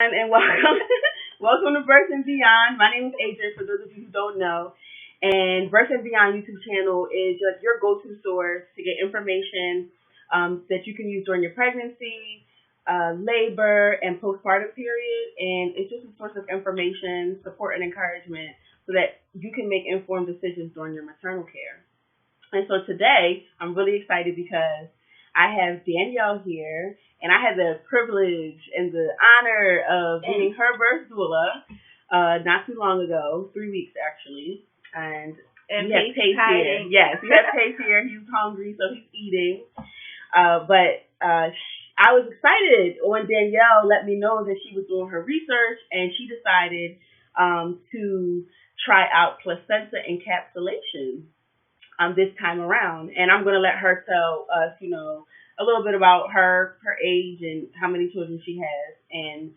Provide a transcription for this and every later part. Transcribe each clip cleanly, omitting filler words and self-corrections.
And welcome, welcome to Birth and Beyond. My name is Adrianne. For those of you who don't know, and Birth and Beyond YouTube channel is just your go-to source to get information that you can use during your pregnancy, labor, and postpartum period. And it's just a source of information, support, and encouragement so that you can make informed decisions during your maternal care. And so today, I'm really excited because I have Danielle here, and I had the privilege and the honor of being her birth doula not too long ago, 3 weeks actually. And we have Pace here. Yes, we have Pace here. He's hungry, so he's eating. But I was excited when Danielle let me know that she was doing her research, and she decided to try out placenta encapsulation this time around. And I'm going to let her tell us, a little bit about her age and how many children she has. And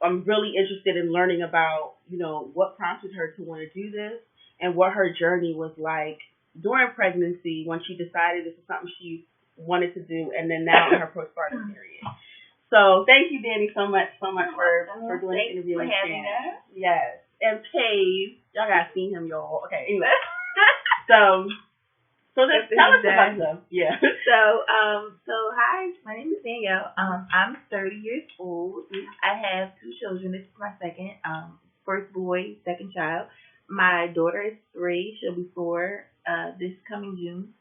I'm really interested in learning about, what prompted her to want to do this and what her journey was like during pregnancy when she decided this is something she wanted to do, and then now in her postpartum period. So thank you, Danny, so much for doing this interview. Thanks for having us. Yes. And Paige, y'all gotta see him, y'all. Okay, anyway. So just tell us about yourself. Yeah. So hi, my name is Danielle. I'm 30 years old. I have 2 children. This is my second. First boy, second child. My daughter is 3. She'll be 4 this coming June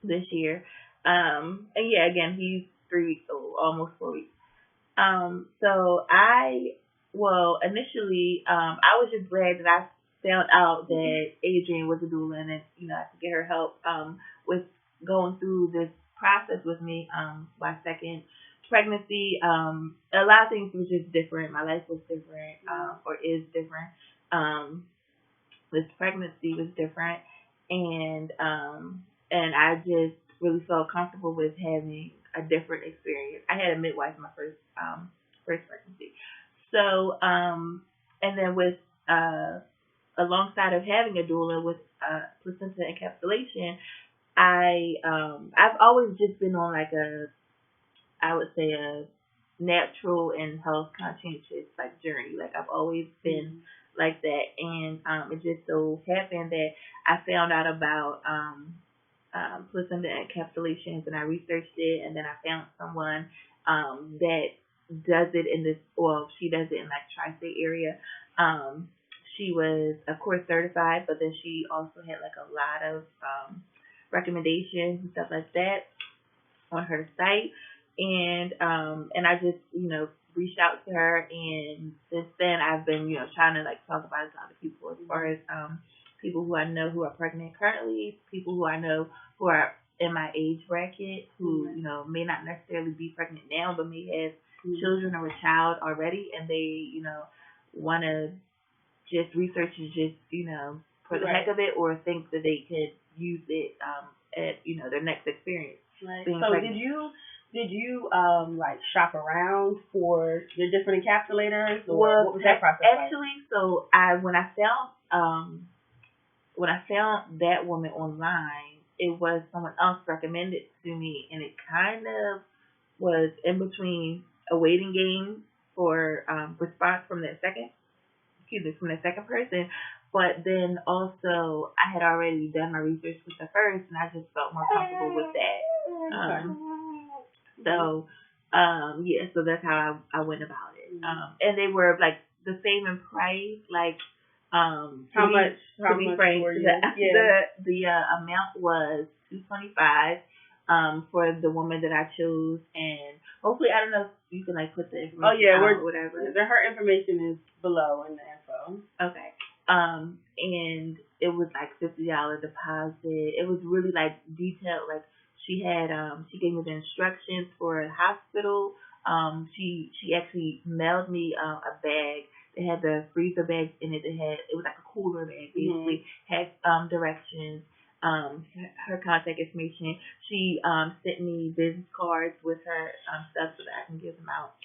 this year. And yeah, again, he's 3 weeks old, almost 4 weeks. Initially, I was just glad that I found out that Adrianne was a doula, and I could get her help with going through this process with me. My second pregnancy, a lot of things was just different. My life was different, or is different. This pregnancy was different, and I just really felt comfortable with having a different experience. I had a midwife in my first pregnancy, so and then with alongside of having a doula with placenta encapsulation, I've always just been on like I would say a natural and health conscientious journey. I've always been like that, and it just so happened that I found out about placenta encapsulations, and I researched it, and then I found someone that does it in this. Well, she does it in tri-state area. She was, of course, certified, but then she also had a lot of recommendations and stuff like that on her site, and I just reached out to her, and since then I've been trying to talk about it to other people, as far as people who I know who are pregnant currently, people who I know who are in my age bracket who may not necessarily be pregnant now, but may have children or a child already, and they want to just research it just for the heck of it, or think that they could use it at their next experience. Right. So pregnant. Did you shop around for your different encapsulators, or what was that process actually like? So when I found that woman online, it was someone else recommended to me, and it kind of was in between a waiting game for response from that second person, but then also I had already done my research with the first, and I just felt more comfortable with that. So that's how I went about it. And they were the same in price, how much were you? The amount was $225 for the woman that I chose, and hopefully, I don't know if you can put the information or whatever. Her information is below in the info. Okay. And it was $50 deposit. It was really detailed. She had she gave me the instructions for a hospital. She actually mailed me a bag. It had the freezer bags in it. It was a cooler bag, basically. Had directions, her contact information. She sent me business cards with her stuff so that I can give them out.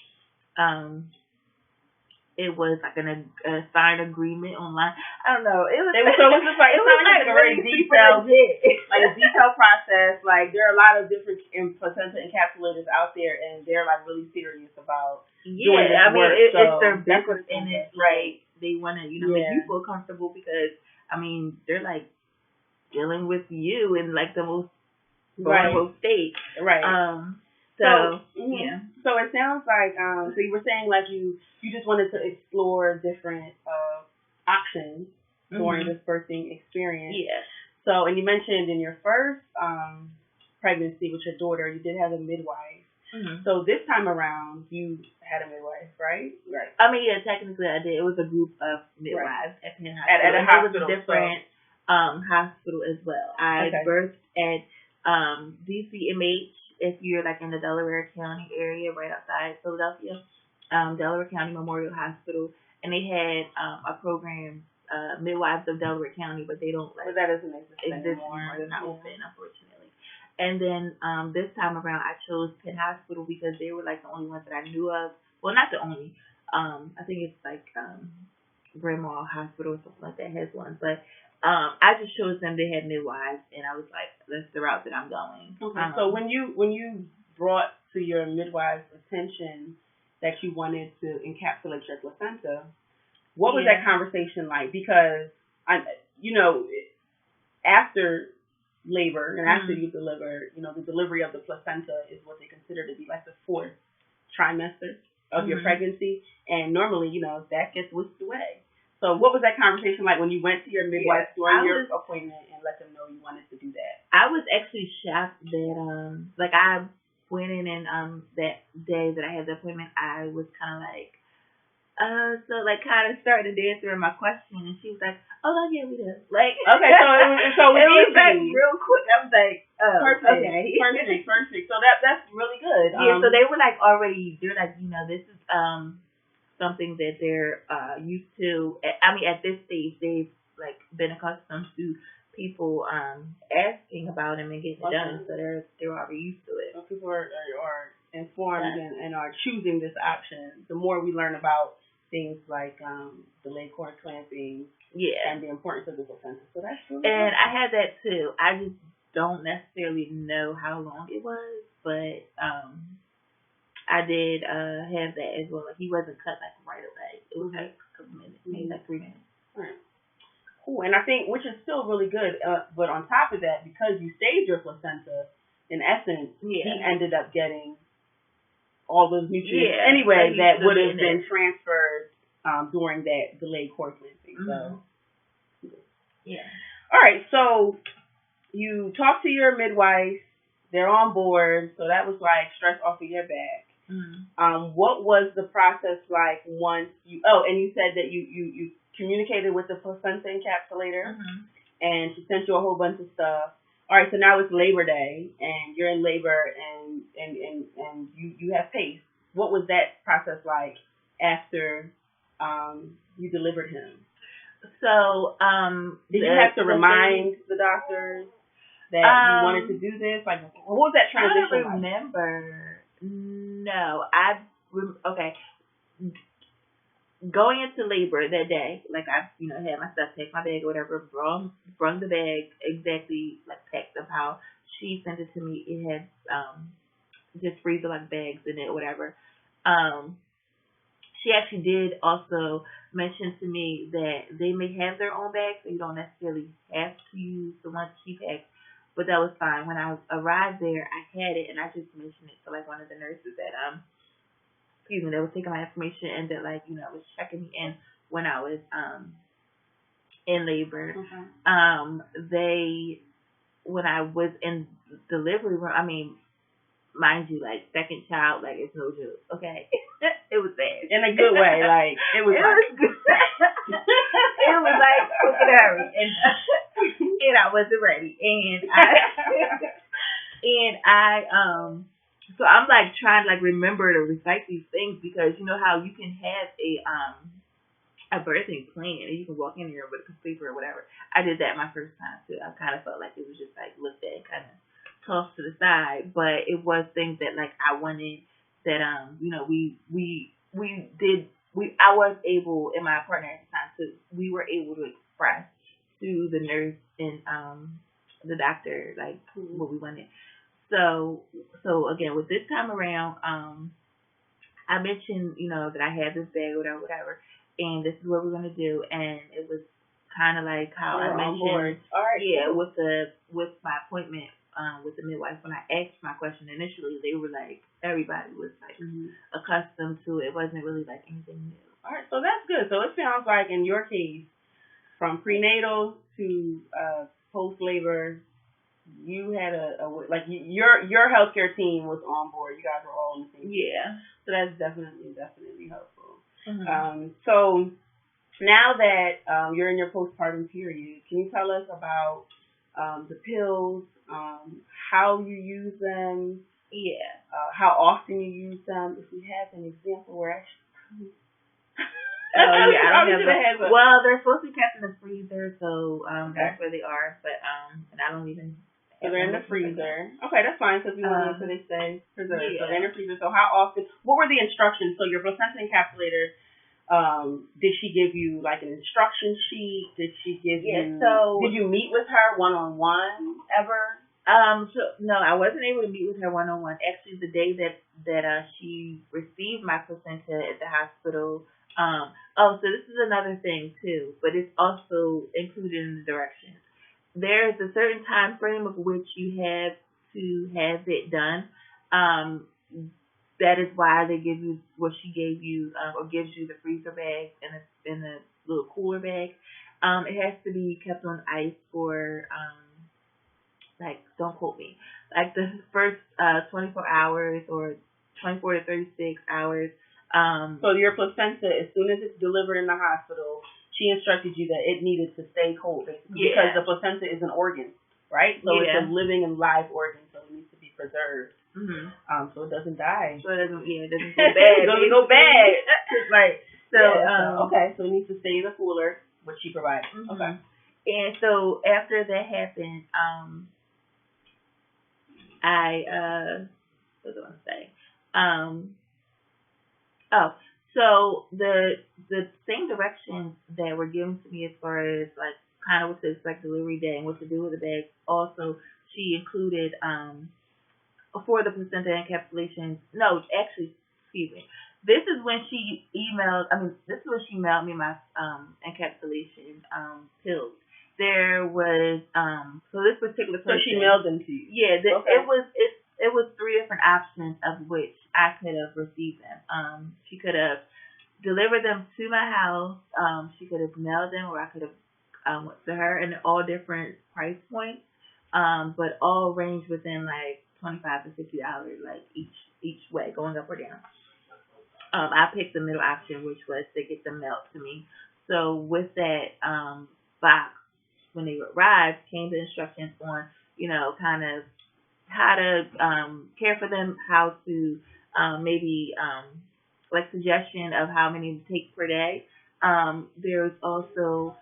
it was like a signed agreement online. I don't know. It was just like, it was like a very detailed, like a detailed process. Like there are a lot of different placenta encapsulators out there, and they're like really serious about doing this work. It's so their business, and it's like they want to, make you feel comfortable because they're like dealing with you in like the most vulnerable state, right? So So it sounds like so you were saying like you just wanted to explore different options during this birthing experience. Yeah. So and you mentioned in your first pregnancy with your daughter, you did have a midwife. So this time around you had a midwife, right? Right. Technically I did. It was a group of midwives at Penn Hospital. At a hospital. It was a different hospital as well. I birthed at DCMH. If you're like in the Delaware County area, right outside Philadelphia, Delaware County Memorial Hospital, and they had a program, Midwives of Delaware County, but they don't but that doesn't exist anymore. They're not open, unfortunately. And then this time around, I chose Penn Hospital because they were like the only ones that I knew of. Well, not the only. I think it's like Grandma Hospital or something like that has one, but. I just chose them. They had midwives, and I was like, "That's the route that I'm going." Okay. So when you brought to your midwife's attention that you wanted to encapsulate your placenta, what was that conversation like? Because after labor and after you deliver, the delivery of the placenta is what they consider to be like the fourth trimester of your pregnancy, and normally, that gets whisked away. So what was that conversation like when you went to your midwife during your appointment and let them know you wanted to do that? I was actually shocked that I went in and that day that I had the appointment, I was kind of like kind of started to answer my question, and she was like, "Oh yeah, we do." Like okay, so it was like real quick. I was like, "Oh, perfect. So that's really good." Yeah, so they were like already. They're like, this is something that they're used to. At this stage, they've like been accustomed to people asking about them and getting it done, so they're already used to it. So people are informed and are choosing this option. The more we learn about things like delayed cord clamping, and the importance of the placenta, so that's really and good. I had that too. I just don't necessarily know how long it was, but I did have that as well. Like he wasn't cut like right away. It was like a couple minutes, maybe like 3 minutes. Right. Cool. And I think, which is still really good, but on top of that, because you saved your placenta, in essence, he ended up getting all those nutrients anyway that would have been transferred during that delayed cord clamping. So, all right. So you talked to your midwife. They're on board. So that was like stress off of your back. What was the process like once you? Oh, and you said that you communicated with the placenta encapsulator, and she sent you a whole bunch of stuff. All right, so now it's Labor Day, and you're in labor, and you have PACE. What was that process like after you delivered him? So did you have to remind the doctors that you wanted to do this? Like, what was that transition like? I don't remember. No, going into labor that day, like I, had my stuff, packed my bag or whatever, brung the bag exactly like packed of how she sent it to me. It had just freezer like bags in it, whatever. She actually did also mention to me that they may have their own bags, so you don't necessarily have to use the ones she packed. But that was fine. When I arrived there, I had it, and I just mentioned it to like one of the nurses that that was taking my information and that was checking me in when I was in labor. When I was in delivery room, mind you, like second child, like it's no joke. Okay, it was bad in a good way. Like it was good. It was like quick and hurry, and I wasn't ready, so I'm like trying to like remember to recite these things because you know how you can have a birthing plan and you can walk in here with a paper or whatever. I did that my first time too. I kind of felt like it was just like looked at, kind of tossed to the side, but it was things that like I wanted that we did I was able, and my partner at the time too, we were able to express to the nurse and the doctor like what we wanted. So again, with this time around, I mentioned, that I had this bag, whatever, and this is what we're gonna do, and it was kind of like how I mentioned, all right, yeah, with my appointment with the midwife. When I asked my question initially, they were like, everybody was like accustomed to it. It wasn't really like anything new. All right, so that's good. So it sounds like in your case, from prenatal to post labor, you had your healthcare team was on board. You guys were all on the same team. Yeah. So that's definitely helpful. So now that you're in your postpartum period, can you tell us about the pills, how you use them? Yeah. How often you use them? If we have an example where actually. Oh yeah, I don't have that. Well, they're supposed to be kept in the freezer, so that's where they are. But and I don't even. So they're in the freezer. Okay, that's fine because we want to make sure they stay preserved. Yeah. So they're in the freezer. So how often? What were the instructions? So your placenta encapsulator. Did she give you like an instruction sheet? Did she give you? So did you meet with her one-on-one ever? So no, I wasn't able to meet with her one-on-one. Actually, the day that she received my placenta at the hospital. So this is another thing too, but it's also included in the directions. There is a certain time frame of which you have to have it done. That is why they give you what she gave you, or gives you the freezer bag and the little cooler bag. It has to be kept on ice for don't quote me, like the first 24 hours or 24 to 36 hours. So your placenta, as soon as it's delivered in the hospital, she instructed you that it needed to stay cold, basically, because the placenta is an organ, right? So it's a living and live organ, so it needs to be preserved. So it doesn't die. So it doesn't go bad. It doesn't go bad. Right. So, okay, so it needs to stay in the cooler, which she provided. Okay. And so after that happened, what was I going to say? So the same directions that were given to me as far as like kind of what to expect delivery day and what to do with the bag. Also, she included for the placenta encapsulation. No, actually, excuse me. This is when she mailed me my encapsulation pills. There was so this particular person. So she mailed them to you. Yeah, it was 3 different options of which I could have received them. She could have delivered them to my house. She could have mailed them, or I could have went to her, and all different price points. But all range within like $25 to $50, like each way, going up or down. I picked the middle option, which was to get them mailed to me. So with that box, when they arrived, came the instructions on, kind of how to care for them, how to maybe like suggestion of how many to take per day. There's also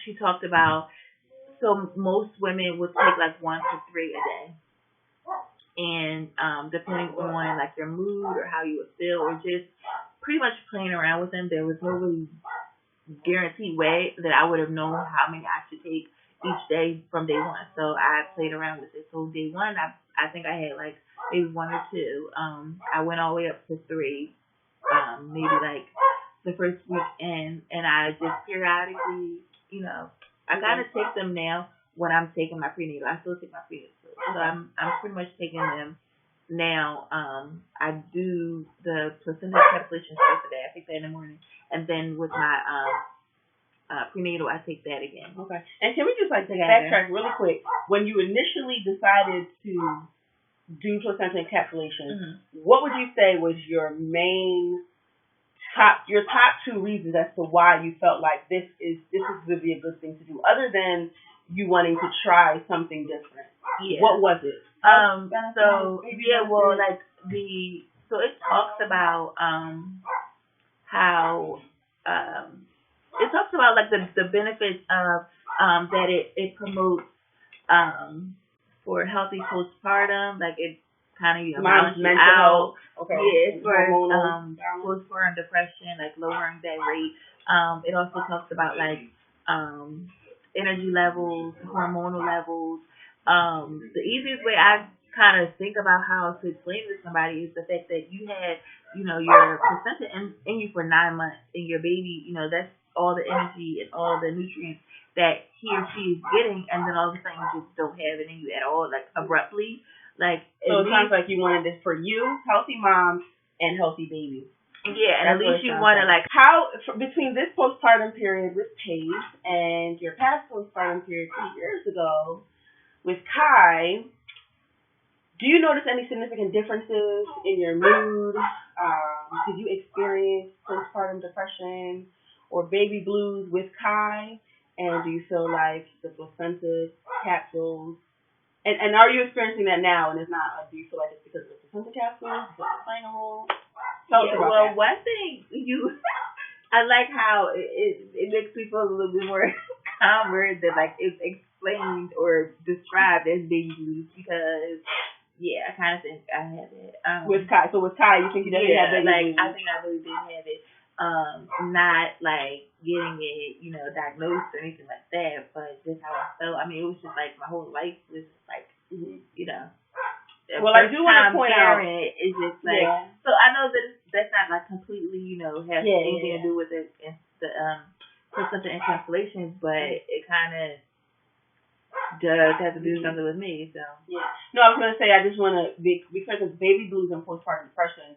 she talked about, so most women would take like 1 to 3 a day. And depending on like your mood or how you would feel, or just pretty much playing around with them, there was no really guaranteed way that I would have known how many I should take each day from day one. So I played around with it. So day one, I think I had like maybe 1 or 2. I went all the way up to 3, maybe like the first week in, and I just periodically, I gotta take them now when I'm taking my prenatal. I still take my prenatal. So I'm pretty much taking them now. I do the placenta encapsulation twice a day. I take that in the morning, and then with my prenatal, I take that again. Okay. And can we just backtrack really quick? When you initially decided to do placenta encapsulation, what would you say was your top 2 reasons as to why you felt like this is going to be a good thing to do, other than you wanting to try something different? Yeah. What was it? So it talks about how it talks about like the benefits of that it promotes for healthy postpartum, like it kind of Mom's balance you mental out. health. Okay. Yeah, as far as Hormonal balance. postpartum depression, like lowering that rate. It also talks about like energy levels, hormonal levels. The easiest way I kind of think about how to explain to somebody is the fact that you had, your placenta in you for 9 months, and your baby, that's all the energy and all the nutrients that he or she is getting, and then all of a sudden you just don't have it in you at all, like abruptly. Like, so it sounds like you wanted this for you, healthy mom, and healthy baby. Yeah, and at least you want to, like, how, between this postpartum period with Paige and your past postpartum period 2 years ago with Kai, do you notice any significant differences in your mood? Did you experience postpartum depression or baby blues with Kai? And do you feel like the placenta capsules, and are you experiencing that now? And if not, do you feel like it's because of the placenta capsules? Is it playing a role? One thing I like how it makes me feel a little bit more calmer that like it's explained or described as baby blues, because I kind of think I have it with Kai. So with Kai, you think you definitely have baby blues? I think I really did have it. Not like getting it, diagnosed or anything like that, but just how I felt. I mean, it was just like my whole life was like, Well, I do want to point out, it's just like, so I know that that's not like completely, has anything to do with the placenta encapsulation, but it kind of does have to do something with me. So no, I was gonna say I just want to because of baby blues and postpartum depression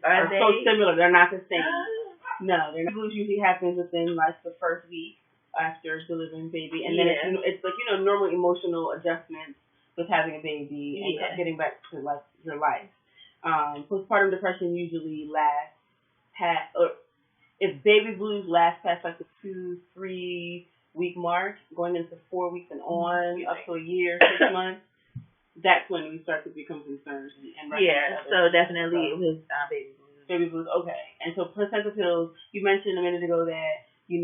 are so similar. They're not the same. No, baby blues usually happens within like the first week after delivering baby, and then it's like normal emotional adjustments with having a baby and getting back to like your life. Postpartum depression usually lasts if baby blues last past like the 2-3 week mark, going into 4 weeks and on up to a year, 6 months, that's when we start to become concerned. So definitely it was baby blues. Baby blues, okay. And so placenta pills, you mentioned a minute ago that you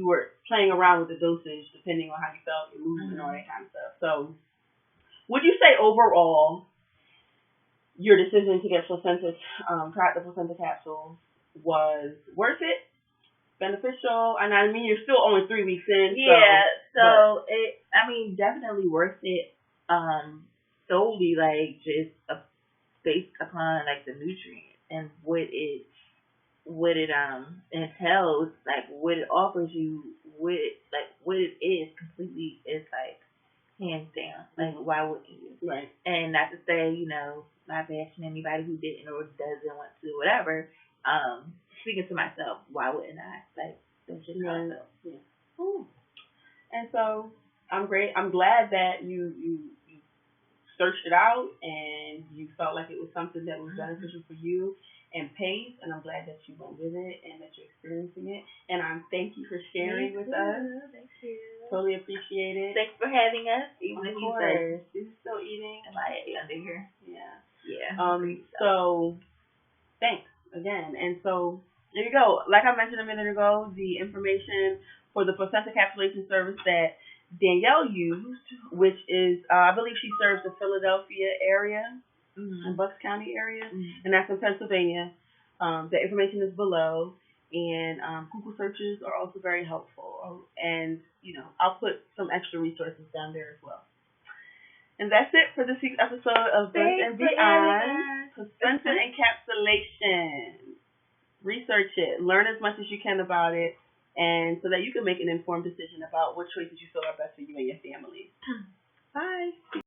were playing around with the dosage depending on how you felt, your mood, and all that kind of stuff. So would you say overall your decision to get try the placenta capsule was worth it, beneficial? And I mean, you're still only 3 weeks in. Definitely worth it. Solely like just based upon like the nutrients and what it entails, like what it offers you, what it is completely is like hands down. Like why wouldn't you? Right. And not to say, not bashing anybody who didn't or doesn't want to, whatever. Speaking to myself, why wouldn't I? Like that's just how I feel. Yeah. Ooh. And so I'm glad that you searched it out and you felt like it was something that was beneficial for you and Paige, and I'm glad that you went with it and that you're experiencing it. And thank you for sharing with us. Thank you. Totally appreciate it. Thanks for having us. Even of if course. Is he still eating? Am I under here? Yeah. Yeah. So thanks again. And so there you go. Like I mentioned a minute ago, the information for the placenta encapsulation service that Danielle used, which is, I believe she serves the Philadelphia area, and Bucks County area, and that's in Pennsylvania. The information is below, and Google searches are also very helpful. And, I'll put some extra resources down there as well. And that's it for this week's episode of Birth and Beyond, Placenta Encapsulation. Research it. Learn as much as you can about it, and so that you can make an informed decision about what choices you feel are best for you and your family. Bye.